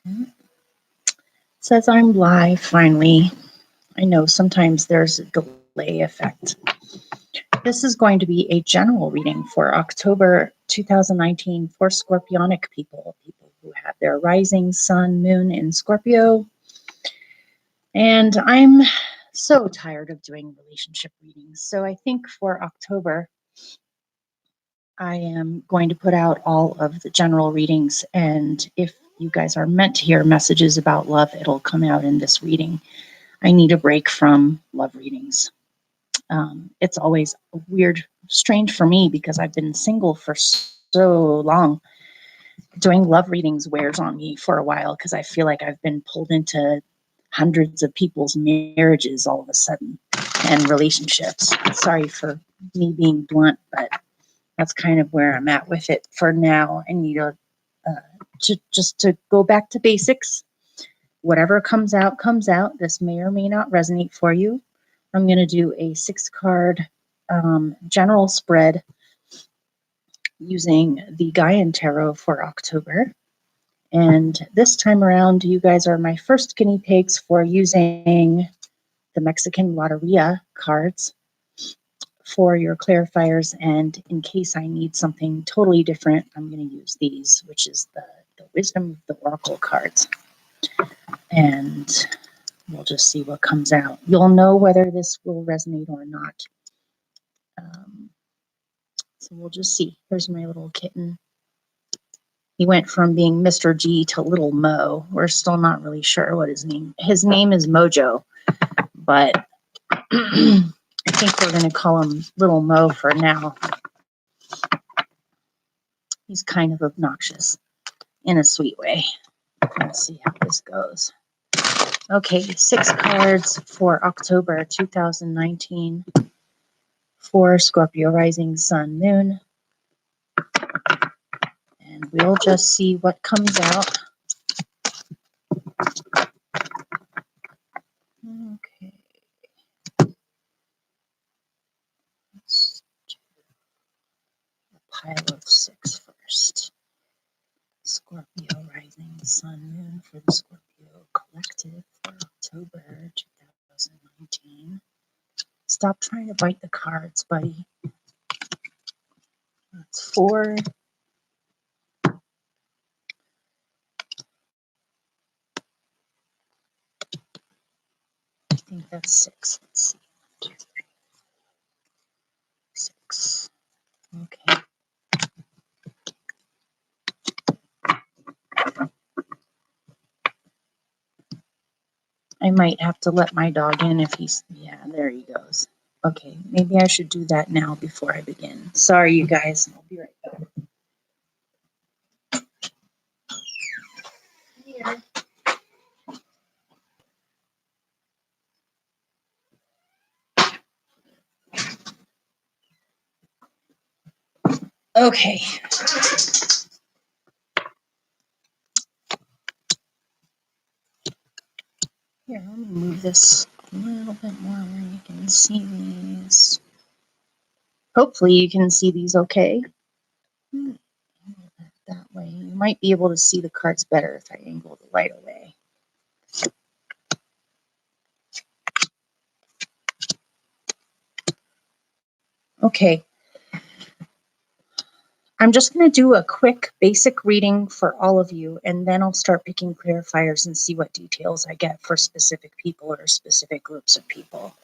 It says I'm live finally. I know sometimes there's a delay effect. This is going to be a general reading for October 2019 for Scorpionic people who have their rising sun, moon in Scorpio. And I'm so tired of doing relationship readings. So I think for October, I am going to put out all of the general readings. And if you guys are meant to hear messages about love, it'll come out in this reading. I need a break from love readings. It's always weird, strange for me because I've been single for so long. Doing love readings wears on me for a while because I feel like I've been pulled into hundreds of people's marriages all of a sudden and relationships. Sorry for me being blunt, but that's kind of where I'm at with it for now. I need to go back to basics. Whatever comes out, comes out. This may or may not resonate for you. I'm going to do a 6-card general spread using the Gaian Tarot for October. And this time around, you guys are my first guinea pigs for using the Mexican Loteria cards for your clarifiers. And in case I need something totally different, I'm going to use these, which is the Wisdom of the Oracle cards. And we'll just see what comes out. You'll know whether this will resonate or not. So we'll just see. Here's my little kitten. He went from being Mr. G to Little Mo. We're still not really sure what his name. His name is Mojo, but I think we're going to call him Little Mo for now. He's kind of obnoxious in a sweet way. Let's see how this goes. Okay, 6 cards for October 2019 for Scorpio rising sun moon. And we'll just see what comes out. Okay. Let's do a pile of 6 first. Scorpio rising sun moon for the Scorpio collective for October 2019. Stop trying to bite the cards, buddy. That's 4. I think that's 6. Let's see. 1, 2, 3, 6. Okay. I might have to let my dog in if he's, yeah, there he goes. Okay, maybe I should do that now before I begin. Sorry, you guys. I'll be right back. Here. Okay. Here, let me move this a little bit more where you can see these. Hopefully you can see these okay. That way. You might be able to see the cards better if I angle the light away. Okay. I'm just going to do a quick basic reading for all of you, and then I'll start picking clarifiers and see what details I get for specific people or specific groups of people.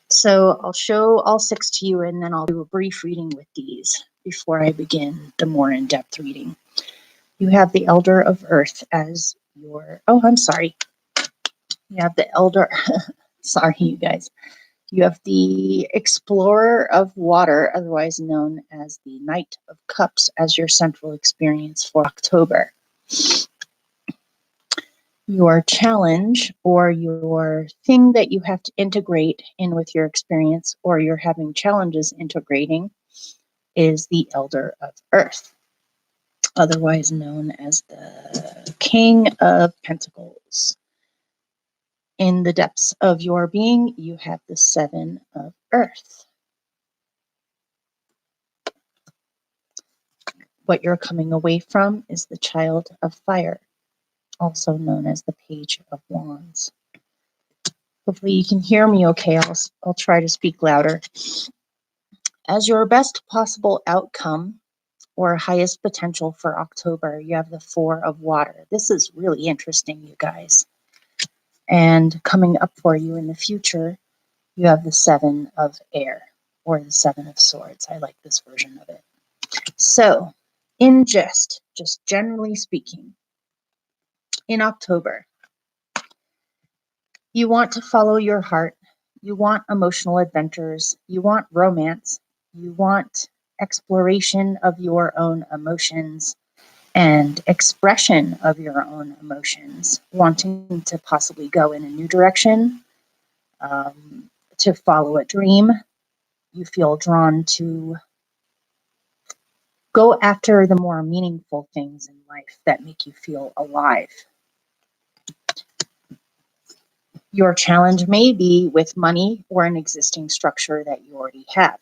So I'll show all 6 to you, and then I'll do a brief reading with these before I begin the more in-depth reading. You have the Elder of Earth as your, oh, I'm sorry. You have the Elder, sorry, you guys. You have the Explorer of Water, otherwise known as the Knight of Cups, as your central experience for October. Your challenge or your thing that you have to integrate in with your experience, or you're having challenges integrating, is the Elder of Earth, otherwise known as the King of Pentacles. In the depths of your being, you have the 7 of Earth. What you're coming away from is the Child of Fire. also known as the Page of Wands. Hopefully you can hear me okay. I'll try to speak louder. As your best possible outcome or highest potential for October, you have the Four of Water. This is really interesting, you guys. And coming up for you in the future, you have the Seven of Air, or the Seven of Swords. I like this version of it. So, in just generally speaking, in October, you want to follow your heart. You want emotional adventures. You want romance. You want exploration of your own emotions and expression of your own emotions, wanting to possibly go in a new direction, to follow a dream. You feel drawn to go after the more meaningful things in life that make you feel alive. Your challenge may be with money or an existing structure that you already have,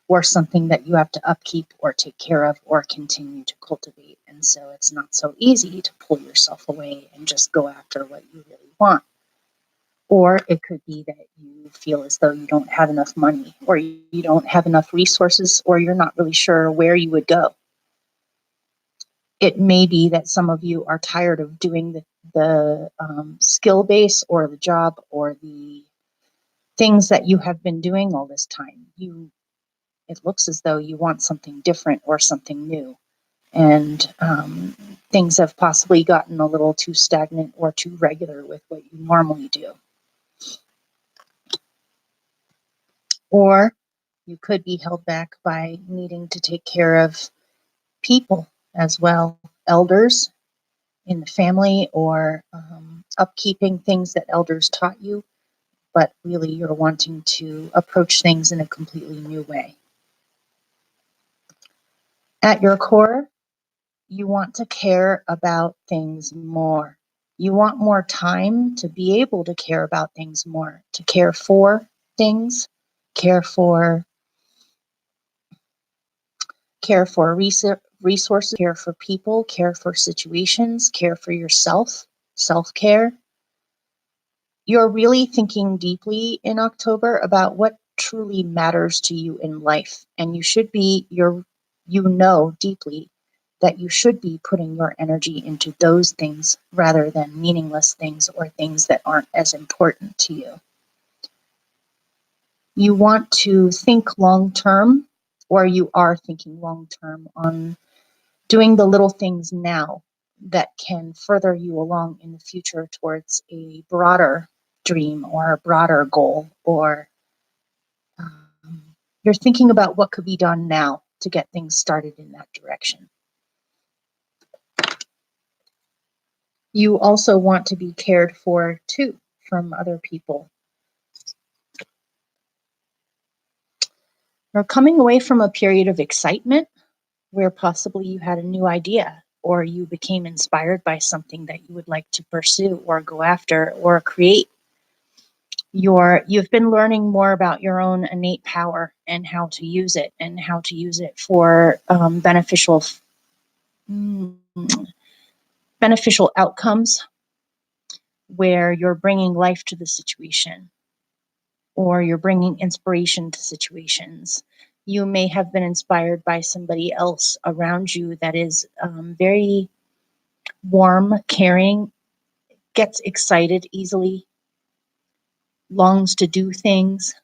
or something that you have to upkeep or take care of or continue to cultivate. And so it's not so easy to pull yourself away and just go after what you really want. Or it could be that you feel as though you don't have enough money, or you don't have enough resources, or you're not really sure where you would go. It may be that some of you are tired of doing the skill base or the job or the things that you have been doing all this time. It looks as though you want something different or something new. And things have possibly gotten a little too stagnant or too regular with what you normally do. Or you could be held back by needing to take care of people as well, elders in the family, or upkeeping things that elders taught you, but really you're wanting to approach things in a completely new way. At your core, you want to care about things more. You want more time to be able to care about things more, to care for things, care for resources, care for people, care for situations, care for yourself, self-care. You're really thinking deeply in October about what truly matters to you in life. And you know deeply that you should be putting your energy into those things rather than meaningless things or things that aren't as important to you. You want to think long term, or you are thinking long term on doing the little things now that can further you along in the future towards a broader dream or a broader goal, or you're thinking about what could be done now to get things started in that direction. You also want to be cared for too from other people. You're coming away from a period of excitement where possibly you had a new idea, or you became inspired by something that you would like to pursue or go after or create. You've been learning more about your own innate power and how to use it, and how to use it for beneficial outcomes, where you're bringing life to the situation, or you're bringing inspiration to situations. You may have been inspired by somebody else around you that is very warm, caring, gets excited easily, longs to do things.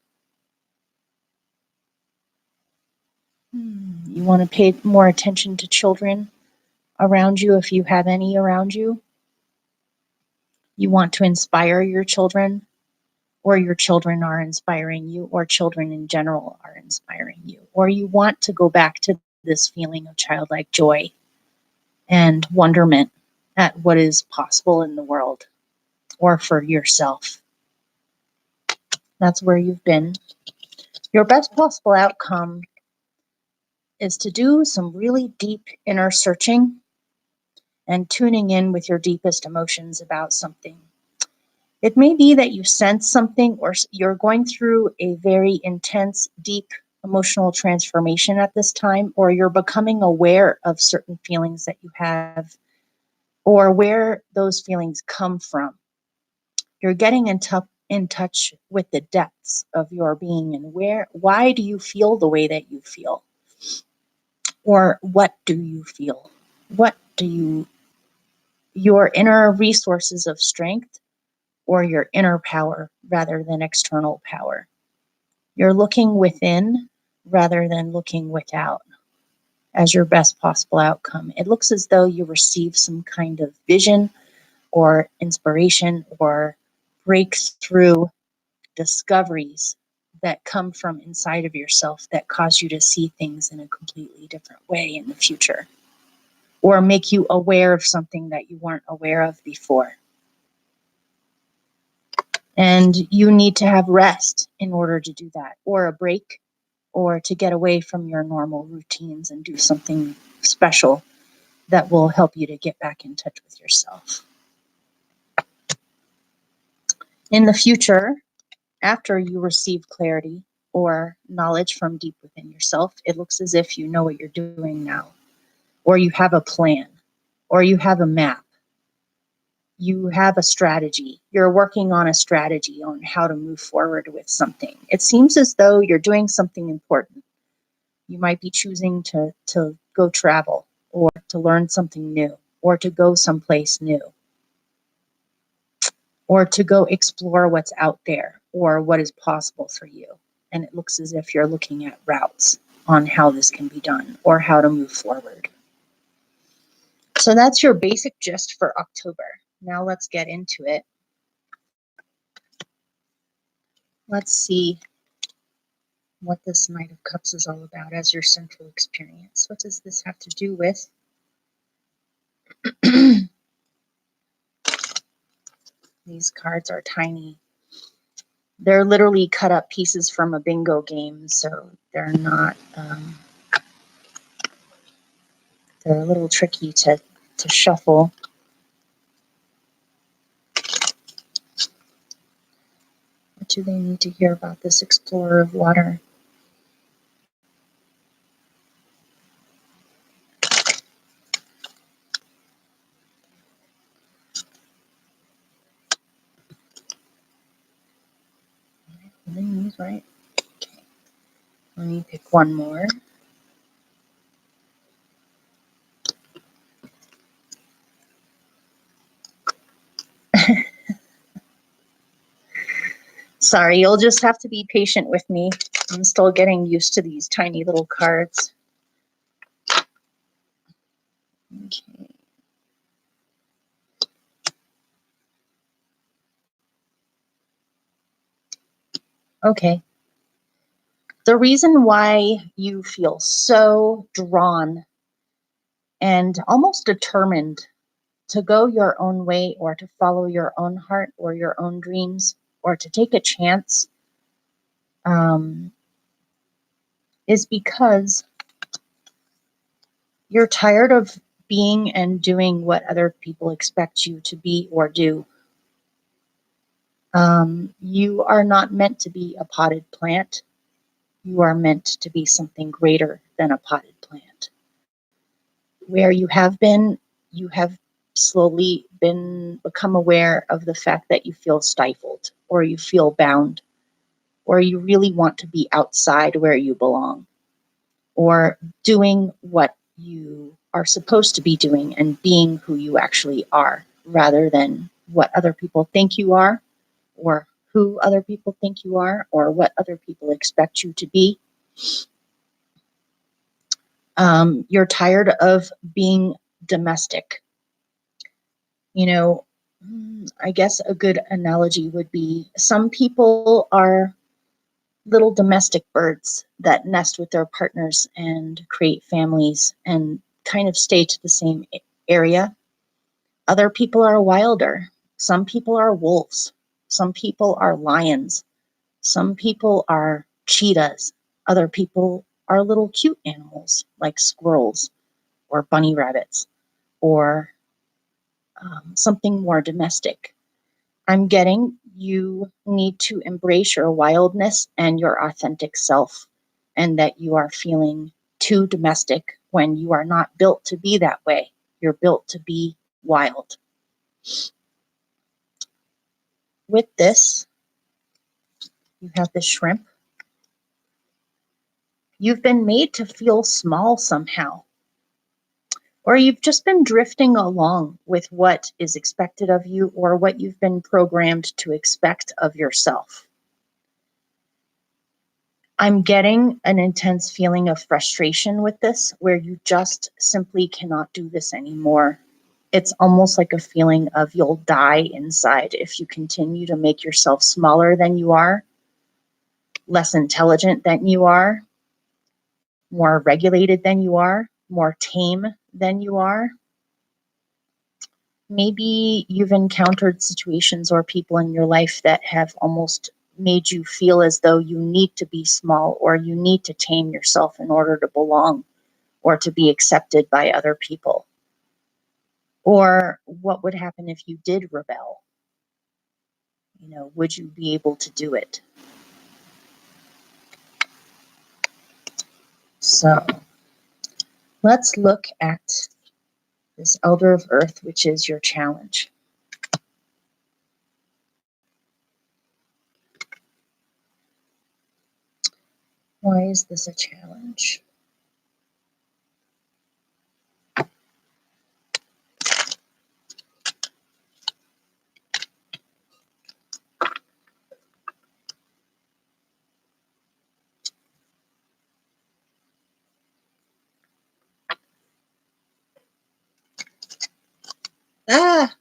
You want to pay more attention to children around you if you have any around you. You want to inspire your children, or your children are inspiring you, or children in general are inspiring you. Or you want to go back to this feeling of childlike joy and wonderment at what is possible in the world or for yourself. That's where you've been. Your best possible outcome is to do some really deep inner searching and tuning in with your deepest emotions about something. It may be that you sense something, or you're going through a very intense, deep emotional transformation at this time, or you're becoming aware of certain feelings that you have or where those feelings come from. You're getting in touch with the depths of your being and why do you feel the way that you feel? Or what do you feel? What do you, your inner resources of strength or your inner power rather than external power? You're looking within rather than looking without as your best possible outcome. It looks as though you receive some kind of vision or inspiration or breakthrough discoveries that come from inside of yourself that cause you to see things in a completely different way in the future, or make you aware of something that you weren't aware of before. And you need to have rest in order to do that, or a break, or to get away from your normal routines and do something special that will help you to get back in touch with yourself. In the future, after you receive clarity or knowledge from deep within yourself, it looks as if you know what you're doing now, or you have a plan, or you have a map. You have a strategy. You're working on a strategy on how to move forward with something. It seems as though you're doing something important. You might be choosing to go travel, or to learn something new, or to go someplace new, or to go explore what's out there or what is possible for you. And it looks as if you're looking at routes on how this can be done or how to move forward. So that's your basic gist for October. Now let's get into it. Let's see what this Knight of Cups is all about as your central experience. What does this have to do with? These cards are tiny. They're literally cut up pieces from a bingo game, so they're not, they're a little tricky to shuffle. What do they need to hear about this explorer of water? Right? Okay. Let me pick one more. Sorry, you'll just have to be patient with me. I'm still getting used to these tiny little cards. Okay. Okay. The reason why you feel so drawn and almost determined to go your own way or to follow your own heart or your own dreams or to take a chance is because you're tired of being and doing what other people expect you to be or do. You are not meant to be a potted plant. You are meant to be something greater than a potted plant. Where you have been, you have slowly become aware of the fact that you feel stifled or you feel bound or you really want to be outside where you belong or doing what you are supposed to be doing and being who you actually are rather than what other people think you are or who other people think you are or what other people expect you to be. You're tired of being domestic. You know, I guess a good analogy would be some people are little domestic birds that nest with their partners and create families and kind of stay to the same area. Other people are wilder. Some people are wolves. Some people are lions. Some people are cheetahs. Other people are little cute animals like squirrels or bunny rabbits or something more domestic. I'm getting you need to embrace your wildness and your authentic self, and that you are feeling too domestic when you are not built to be that way. You're built to be wild. With this, you have the shrimp. You've been made to feel small somehow, or you've just been drifting along with what is expected of you or what you've been programmed to expect of yourself. I'm getting an intense feeling of frustration with this, where you just simply cannot do this anymore. It's almost like a feeling of you'll die inside if you continue to make yourself smaller than you are, less intelligent than you are, more regulated than you are, more tame than you are. Maybe you've encountered situations or people in your life that have almost made you feel as though you need to be small or you need to tame yourself in order to belong or to be accepted by other people. Or what would happen if you did rebel? Would you be able to do it? So let's look at this Elder of Earth, which is your challenge. Why is this a challenge?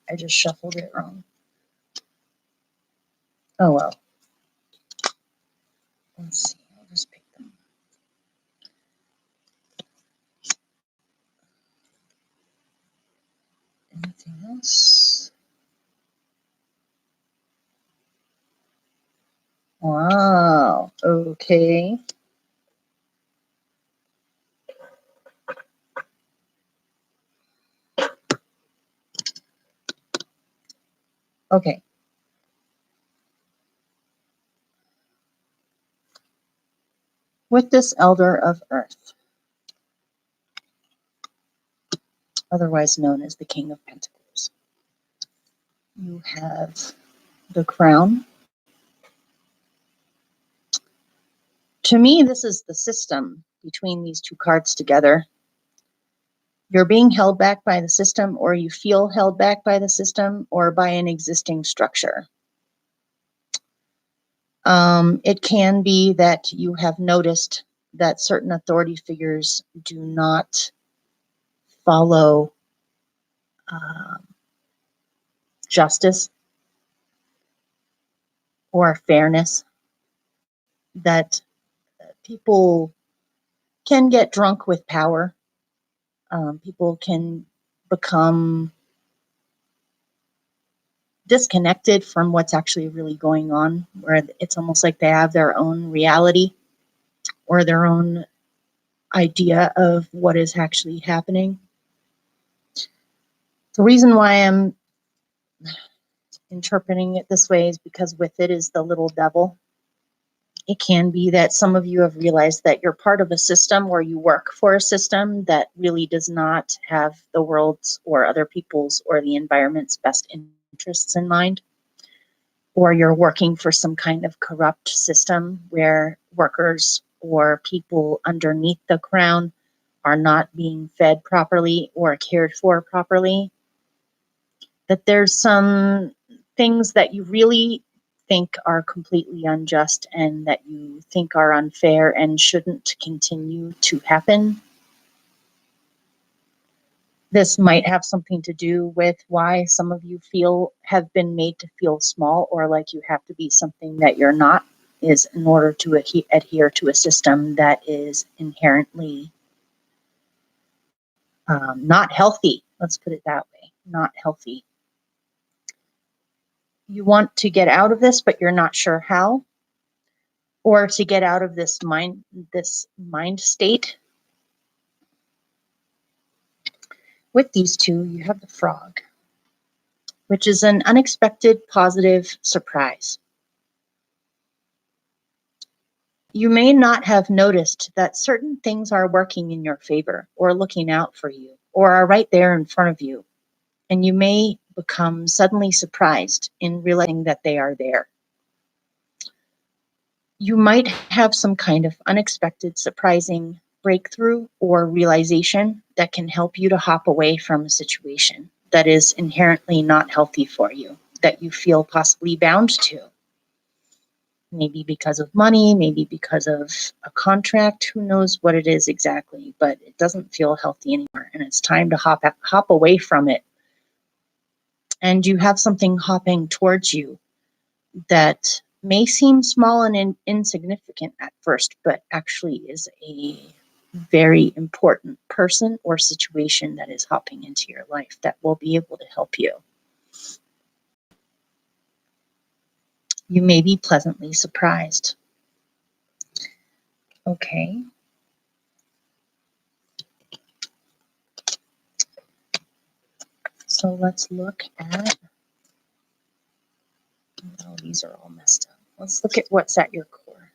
I just shuffled it wrong. Oh well. Let's see. I'll just pick them. Anything else? Wow. Okay. Okay. With this Elder of Earth, otherwise known as the King of Pentacles, you have the Crown. To me, this is the system between these two cards together. You're being held back by the system, or you feel held back by the system, or by an existing structure. It can be that you have noticed that certain authority figures do not follow justice or fairness, that people can get drunk with power. People can become disconnected from what's actually really going on, where it's almost like they have their own reality or their own idea of what is actually happening. The reason why I'm interpreting it this way is because with it is the little devil. It can be that some of you have realized that you're part of a system, or you work for a system that really does not have the world's or other people's or the environment's best interests in mind. Or you're working for some kind of corrupt system where workers or people underneath the crown are not being fed properly or cared for properly. That there's some things that you really think are completely unjust and that you think are unfair and shouldn't continue to happen. This might have something to do with why some of you have been made to feel small or like you have to be something that you're not, is in order to adhere to a system that is inherently not healthy. Let's put it that way, not healthy. You want to get out of this, but you're not sure how, or to get out of this mind state. With these two, you have the Frog, which is an unexpected positive surprise. You may not have noticed that certain things are working in your favor or looking out for you or are right there in front of you. and you may become suddenly surprised in realizing that they are there. You might have some kind of unexpected, surprising breakthrough or realization that can help you to hop away from a situation that is inherently not healthy for you, that you feel possibly bound to. Maybe because of money, maybe because of a contract, who knows what it is exactly, but it doesn't feel healthy anymore, and it's time to hop away from it. And you have something hopping towards you that may seem small and insignificant at first, but actually is a very important person or situation that is hopping into your life that will be able to help you. You may be pleasantly surprised. Okay. So let's look at, oh, these are all messed up. Let's look at what's at your core.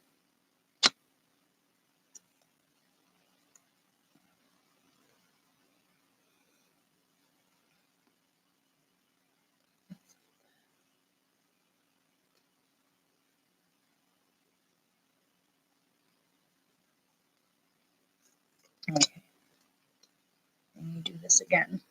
Okay. Let me do this again.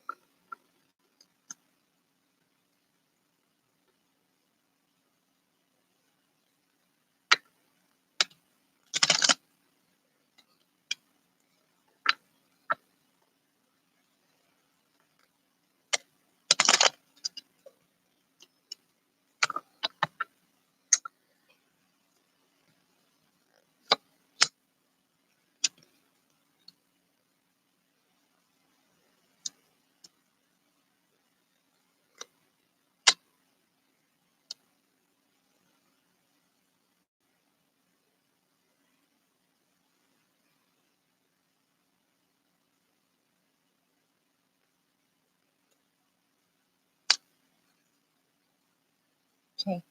Okay.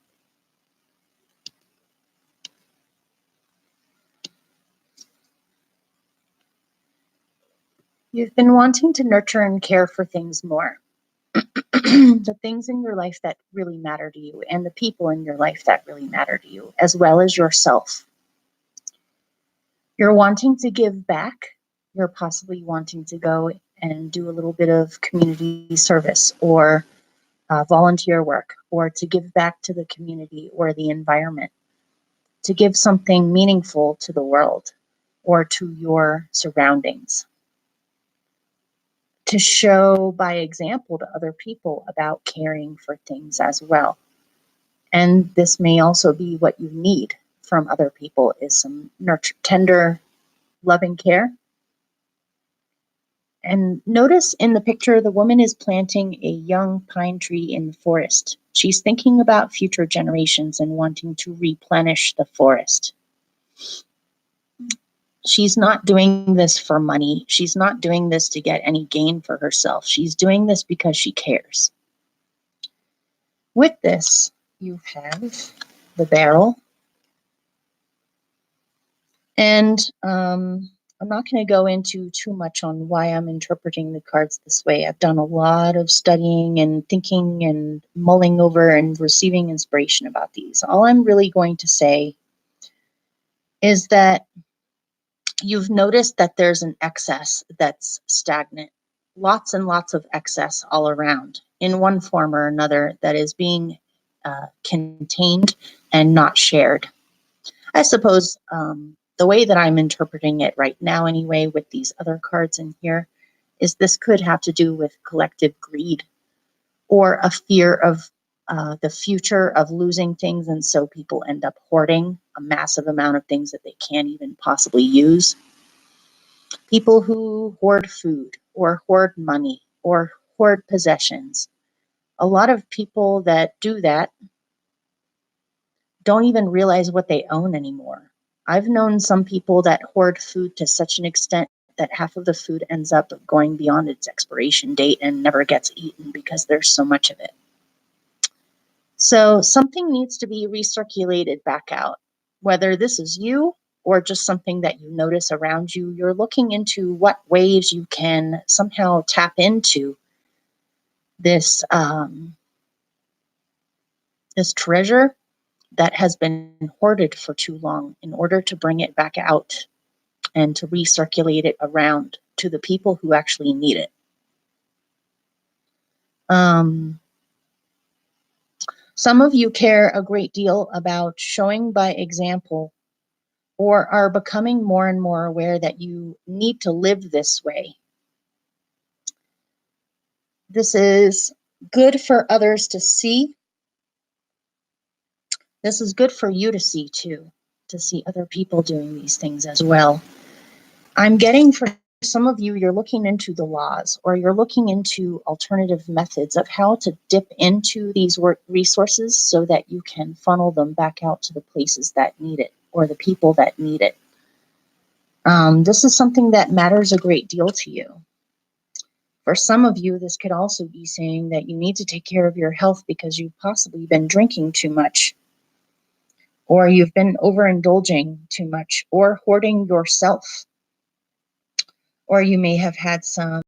You've been wanting to nurture and care for things more. The things in your life that really matter to you and the people in your life that really matter to you, as well as yourself. You're wanting to give back. You're possibly wanting to go and do a little bit of community service or volunteer work, or to give back to the community or the environment, to give something meaningful to the world or to your surroundings, to show by example to other people about caring for things as well. And this may also be what you need from other people, is some nurture, tender, loving care. And notice in the picture, the woman is planting a young pine tree in the forest. She's thinking about future generations and wanting to replenish the forest. She's not doing this for money. She's not doing this to get any gain for herself. She's doing this because she cares. With this, you have the barrel. And I'm not going to go into too much on why I'm interpreting the cards this way. I've done a lot of studying and thinking and mulling over and receiving inspiration about these. All I'm really going to say is that you've noticed that there's an excess that's stagnant. Lots and lots of excess all around in one form or another that is being contained and not shared. I suppose the way that I'm interpreting it right now anyway with these other cards in here is this could have to do with collective greed or a fear of the future of losing things, and so people end up hoarding a massive amount of things that they can't even possibly use. People who hoard food or hoard money or hoard possessions. A lot of people that do that don't even realize what they own anymore. I've known some people that hoard food to such an extent that half of the food ends up going beyond its expiration date and never gets eaten because there's so much of it. So something needs to be recirculated back out, whether this is you or just something that you notice around you. You're looking into what ways you can somehow tap into this this treasure that has been hoarded for too long, in order to bring it back out and to recirculate it around to the people who actually need it. Some of you care a great deal about showing by example, or are becoming more and more aware that you need to live this way. This is good for others to see. This is good for you to see too, to see other people doing these things as well. I'm getting, for some of you, you're looking into the laws, or you're looking into alternative methods of how to dip into these resources so that you can funnel them back out to the places that need it, or the people that need it. This is something that matters a great deal to you. For some of you, this could also be saying that you need to take care of your health because you've possibly been drinking too much, or you've been overindulging too much, or hoarding yourself, or you may have had some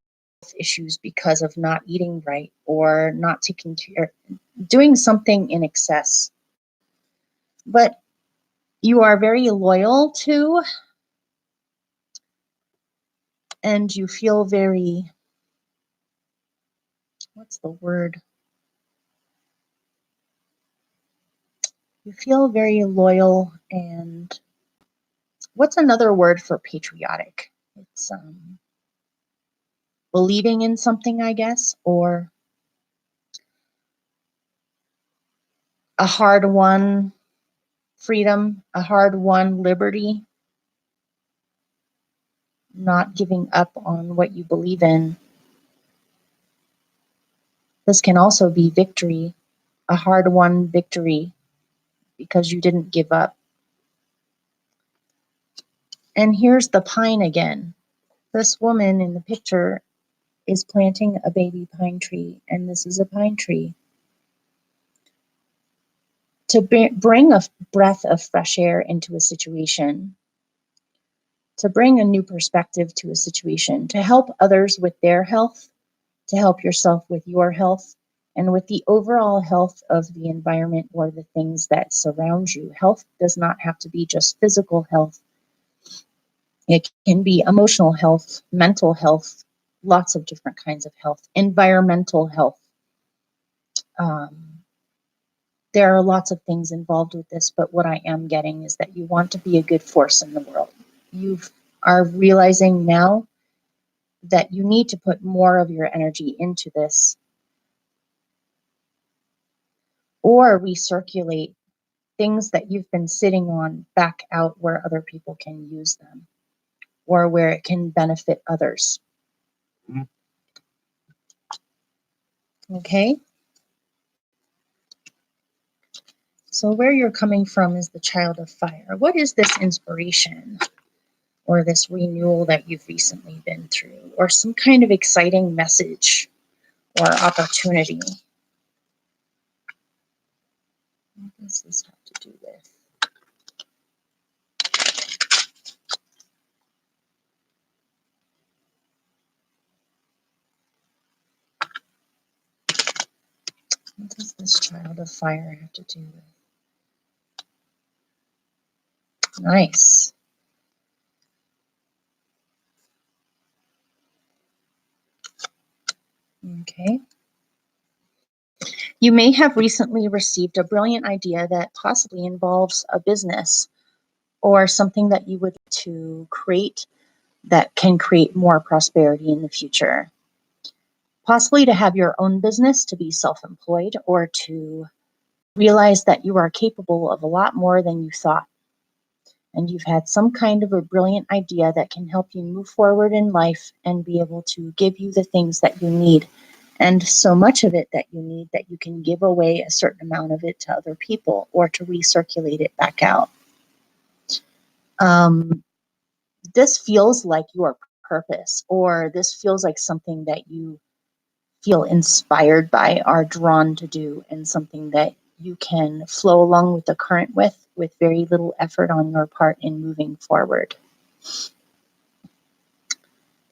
issues because of not eating right, or not taking care, doing something in excess. But you are very loyal to, and you feel very, what's the word? You feel very loyal, and what's another word for patriotic? It's believing in something, I guess, or a hard-won freedom, a hard-won liberty, not giving up on what you believe in. This can also be victory, a hard-won victory, because you didn't give up. And here's the pine again. This woman in the picture is planting a baby pine tree, and this is a pine tree. To bring a breath of fresh air into a situation, to bring a new perspective to a situation, to help others with their health, to help yourself with your health, and with the overall health of the environment or the things that surround you. Health does not have to be just physical health. It can be emotional health, mental health, lots of different kinds of health, environmental health. There are lots of things involved with this, but what I am getting is that you want to be a good force in the world. You are realizing now that you need to put more of your energy into this, or recirculate things that you've been sitting on back out where other people can use them, or where it can benefit others. Okay? So where you're coming from is the Child of Fire. What is this inspiration, or this renewal that you've recently been through, or some kind of exciting message or opportunity? What does this have to do with? What does this Child of Fire have to do with? Nice. Okay. You may have recently received a brilliant idea that possibly involves a business, or something that you would like to create that can create more prosperity in the future. Possibly to have your own business, to be self-employed, or to realize that you are capable of a lot more than you thought. And you've had some kind of a brilliant idea that can help you move forward in life and be able to give you the things that you need. And so much of it that you need that you can give away a certain amount of it to other people, or to recirculate it back out. This feels like your purpose, or this feels like something that you feel inspired by, are drawn to do, and something that you can flow along with the current with very little effort on your part in moving forward.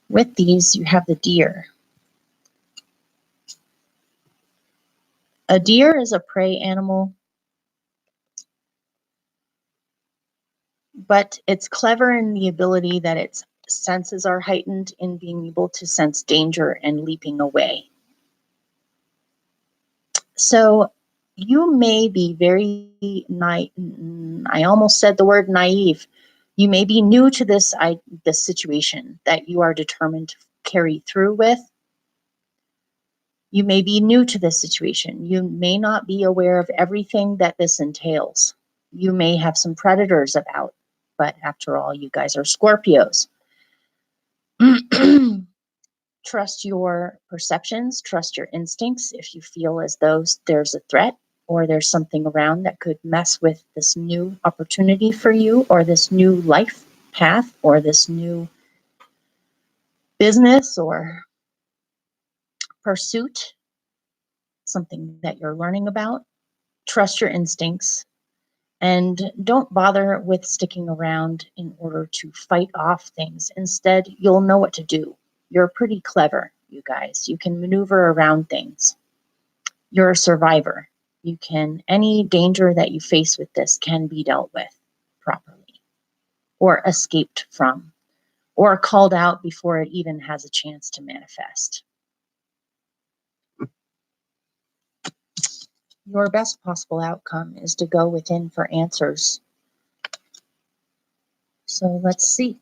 With these, you have the deer. A deer is a prey animal, but it's clever in the ability that its senses are heightened in being able to sense danger and leaping away. So you may be very I almost said the word naive. You may be new to this situation that you are determined to carry through with. You may be new to this situation. You may not be aware of everything that this entails. You may have some predators about, but after all, you guys are Scorpios. Trust your perceptions, trust your instincts. If you feel as though there's a threat or there's something around that could mess with this new opportunity for you, or this new life path, or this new business or pursuit, something that you're learning about, trust your instincts. And don't bother with sticking around in order to fight off things. Instead, you'll know what to do. You're pretty clever, you guys. You can maneuver around things. You're a survivor. Any danger that you face with this can be dealt with properly, or escaped from, or called out before it even has a chance to manifest. Your best possible outcome is to go within for answers. So let's see.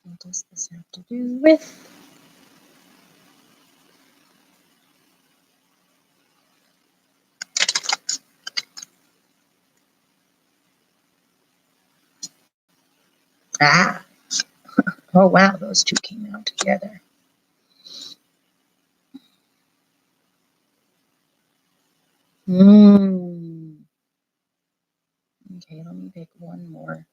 What does this have to do with? Ah, oh wow, those two came out together. Okay, let me pick one more.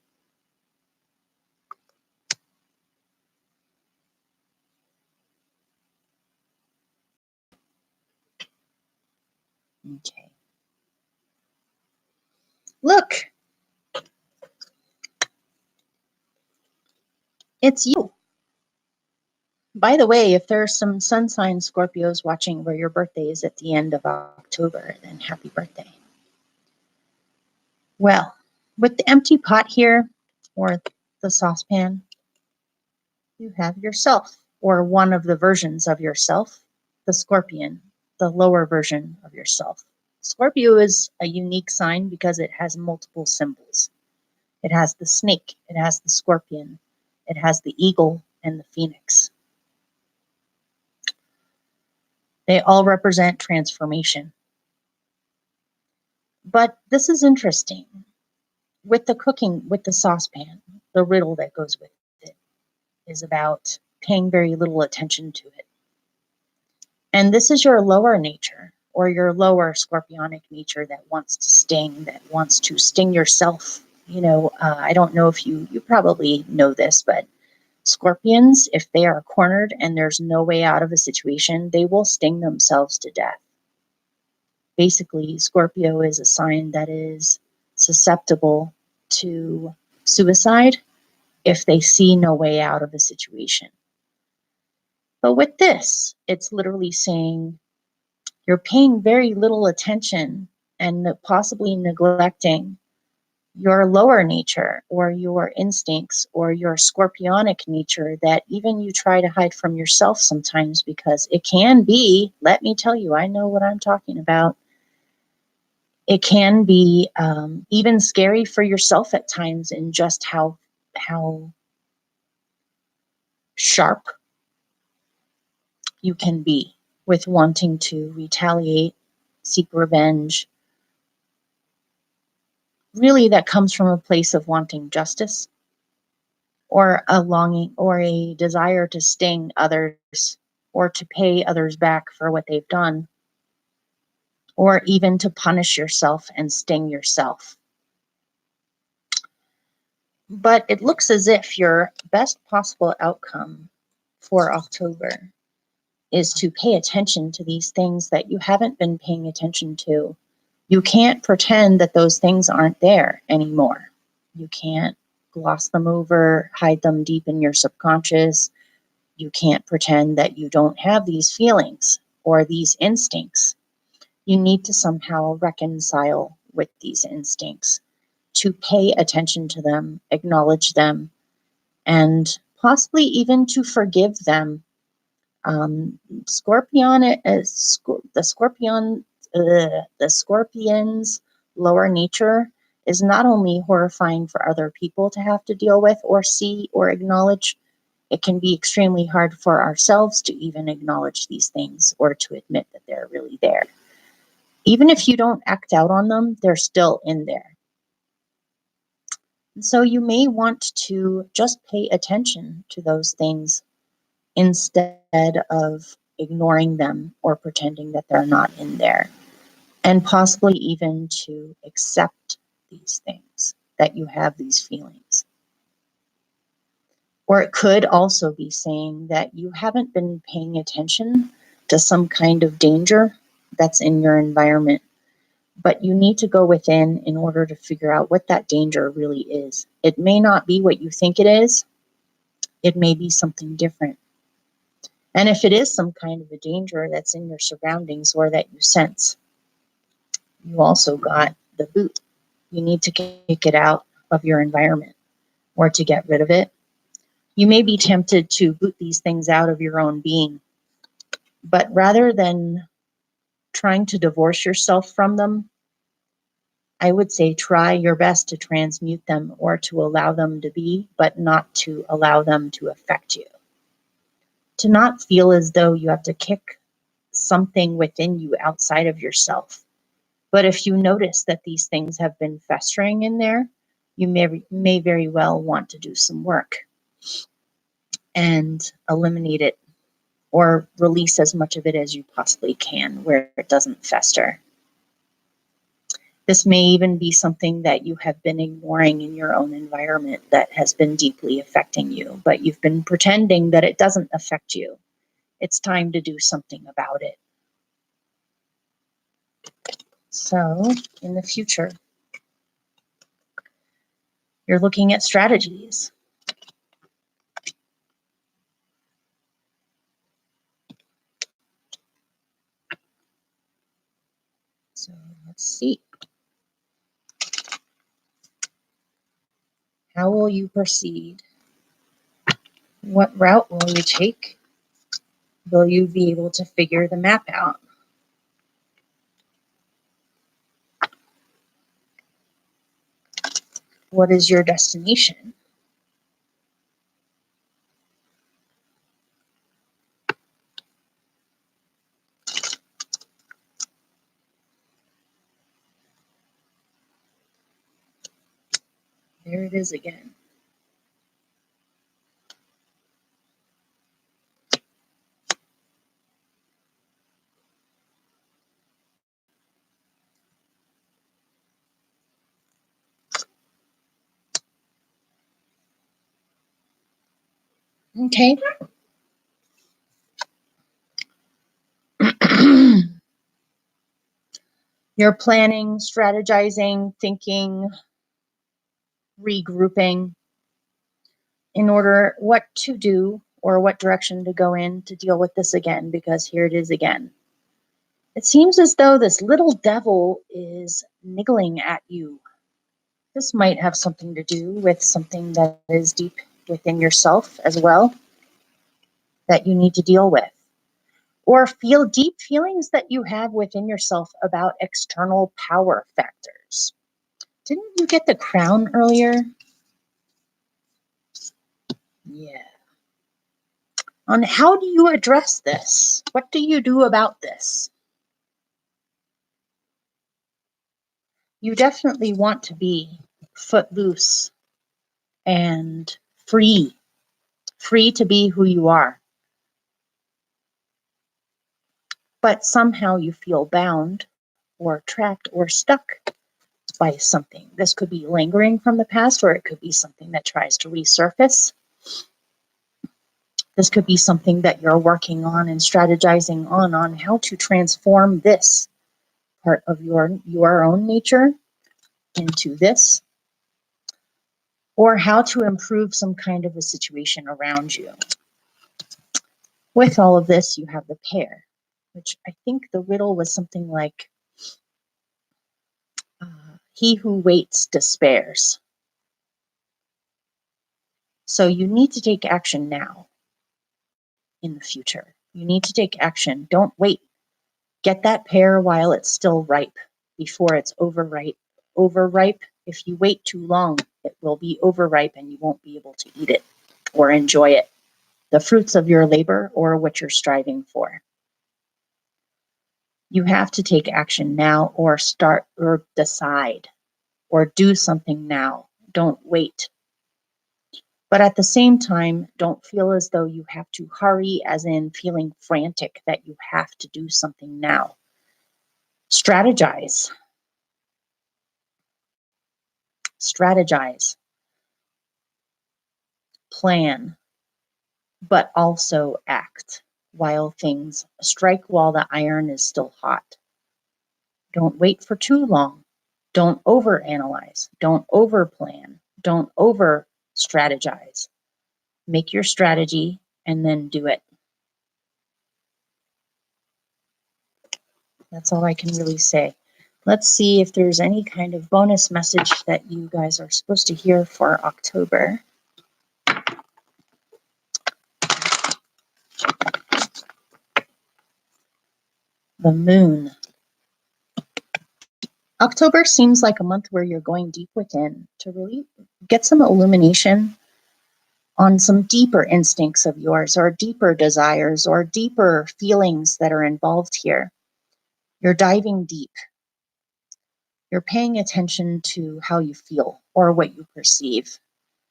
Okay. Look, it's you. By the way, if there's some sun sign Scorpios watching where your birthday is at the end of October, then happy birthday. Well, with the empty pot here, or the saucepan, you have yourself, or one of the versions of yourself, the Scorpion, the lower version of yourself. Scorpio is a unique sign because it has multiple symbols. It has the snake, it has the scorpion, it has the eagle, and the phoenix. They all represent transformation. But this is interesting. With the cooking, with the saucepan, the riddle that goes with it is about paying very little attention to it. And this is your lower nature, or your lower scorpionic nature that wants to sting, that wants to sting yourself. I don't know if you probably know this, but Scorpions, if they are cornered and there's no way out of a situation, they will sting themselves to death. Basically, Scorpio is a sign that is susceptible to suicide if they see no way out of a situation. But with this, it's literally saying you're paying very little attention and possibly neglecting your lower nature, or your instincts, or your scorpionic nature that even you try to hide from yourself sometimes, because it can be, let me tell you, I know what I'm talking about. It can be even scary for yourself at times in just how sharp you can be with wanting to retaliate, seek revenge. Really, that comes from a place of wanting justice, or a longing or a desire to sting others, or to pay others back for what they've done, or even to punish yourself and sting yourself. But it looks as if your best possible outcome for October is to pay attention to these things that you haven't been paying attention to. You can't pretend that those things aren't there anymore. You can't gloss them over, hide them deep in your subconscious. You can't pretend that you don't have these feelings or these instincts. You need to somehow reconcile with these instincts, to pay attention to them, acknowledge them, and possibly even to forgive them. Scorpion, the scorpion's lower nature is not only horrifying for other people to have to deal with or see or acknowledge, it can be extremely hard for ourselves to even acknowledge these things or to admit that they're really there. Even if you don't act out on them, they're still in there. And so you may want to just pay attention to those things instead of ignoring them or pretending that they're not in there. And possibly even to accept these things, that you have these feelings. Or it could also be saying that you haven't been paying attention to some kind of danger that's in your environment, but you need to go within in order to figure out what that danger really is. It may not be what you think it is. It may be something different. And if it is some kind of a danger that's in your surroundings or that you sense, you also got the boot. You need to kick it out of your environment or to get rid of it. You may be tempted to boot these things out of your own being, but rather than trying to divorce yourself from them, I would say try your best to transmute them or to allow them to be, but not to allow them to affect you. To not feel as though you have to kick something within you outside of yourself. But if you notice that these things have been festering in there, you may very well want to do some work and eliminate it or release as much of it as you possibly can where it doesn't fester. This may even be something that you have been ignoring in your own environment that has been deeply affecting you, but you've been pretending that it doesn't affect you. It's time to do something about it. So, in the future, you're looking at strategies. So, let's see. How will you proceed? What route will you take? Will you be able to figure the map out? What is your destination? There it is again. Okay. You're planning, strategizing, thinking, regrouping in order what to do or what direction to go in to deal with this again, because here it is again. It seems as though this little devil is niggling at you. This might have something to do with something that is deep within yourself as well that you need to deal with. Or feel deep feelings that you have within yourself about external power factors. Didn't you get the crown earlier? Yeah. On how do you address this? What do you do about this? You definitely want to be footloose and free to be who you are. But somehow you feel bound or trapped or stuck by something. This could be lingering from the past, or it could be something that tries to resurface. This could be something that you're working on and strategizing on how to transform this part of your own nature into this. or how to improve some kind of a situation around you. With all of this, you have the pair, which I think the riddle was something like, he who waits despairs. So you need to take action now in the future. You need to take action. Don't wait. Get that pear while it's still ripe before it's overripe. Overripe, if you wait too long, it will be overripe and you won't be able to eat it or enjoy it, the fruits of your labor or what you're striving for. You have to take action now or start or decide or do something now. Don't wait. But at the same time, don't feel as though you have to hurry, as in feeling frantic that you have to do something now. Strategize. Strategize. Plan, but also act while things strike while the iron is still hot. Don't wait for too long. Don't overanalyze. Don't overplan. Don't over strategize. Make your strategy and then do it. That's all I can really say. Let's see if there's any kind of bonus message that you guys are supposed to hear for October. The moon. October seems like a month where you're going deep within to really get some illumination on some deeper instincts of yours or deeper desires or deeper feelings that are involved here. You're diving deep. You're paying attention to how you feel or what you perceive.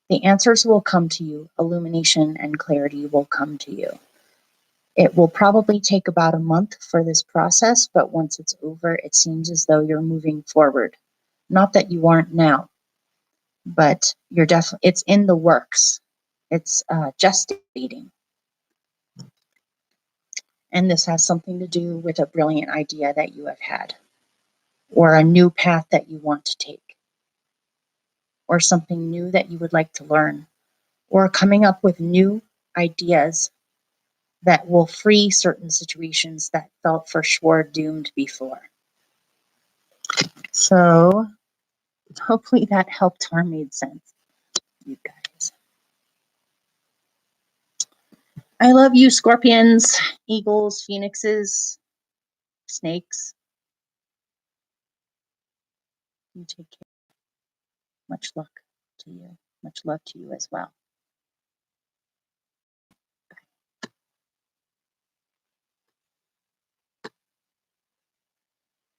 The answers will come to you. Illumination and clarity will come to you. It will probably take about a month for this process, but once it's over, it seems as though you're moving forward. Not that you aren't now, but you're definitely, it's in the works. It's gestating. And this has something to do with a brilliant idea that you have had, or a new path that you want to take, or something new that you would like to learn, or coming up with new ideas that will free certain situations that felt for sure doomed before. So hopefully that helped or made sense, you guys. I love you, scorpions, eagles, phoenixes, snakes. You take care. Much luck to you. Much love to you as well.